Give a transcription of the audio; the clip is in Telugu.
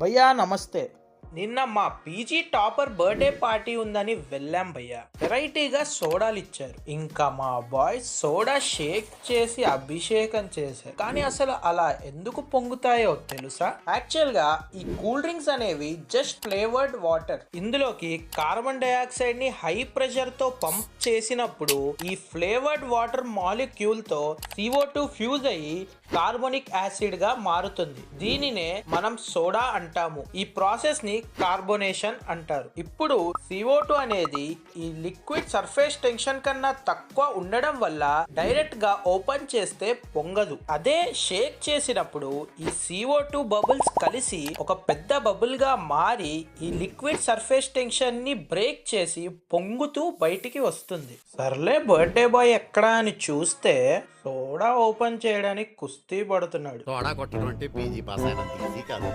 భయ్యా నమస్తే. నిన్న మా పీజీ టాపర్ బర్త్డే పార్టీ ఉందని వెళ్ళాం భయ్యా. వెరైటీగా సోడాలు ఇచ్చారు. ఇంకా మా బాయ్స్ సోడా షేక్ చేసి అభిషేకం చేశారు. కానీ అసలు అలా ఎందుకు పొంగుతాయో తెలుసా? యాక్చువల్ గా ఈ కూల్ డ్రింక్స్ అనేవి జస్ట్ ఫ్లేవర్డ్ వాటర్. ఇందులోకి కార్బన్ డైఆక్సైడ్ ని హై ప్రెషర్ తో పంప్ చేసినప్పుడు ఈ ఫ్లేవర్డ్ వాటర్ మాలిక్యూల్ తో CO2 ఫ్యూజ్ అయ్యి కార్బోనిక్ యాసిడ్ గా మారుతుంది. దీనినే మనం సోడా అంటాము. ఈ ప్రాసెస్ ని కార్బోనేషన్ అంటారు. ఇప్పుడు CO2 అనేది ఈ లిక్విడ్ సర్ఫేస్ టెన్షన్ కన్నా తక్కువ ఉండడం వల్ల డైరెక్ట్ గా ఓపెన్ చేస్తే పొంగదు. అదే షేక్ చేసినప్పుడు ఈ CO2 బబుల్స్ కలిసి ఒక పెద్ద బబుల్ గా మారి ఈ లిక్విడ్ సర్ఫేస్ టెన్షన్ ని బ్రేక్ చేసి పొంగుతూ బయటికి వస్తుంది. సర్లే బర్త్డే బాయ్ ఎక్కడా అని చూస్తే సోడా ఓపెన్ చేయడానికి కుస్తీ పడుతున్నాడు. సోడా కొట్టడం అంటే పీజీ పాస్ అయినంత ఈజీ కాదు.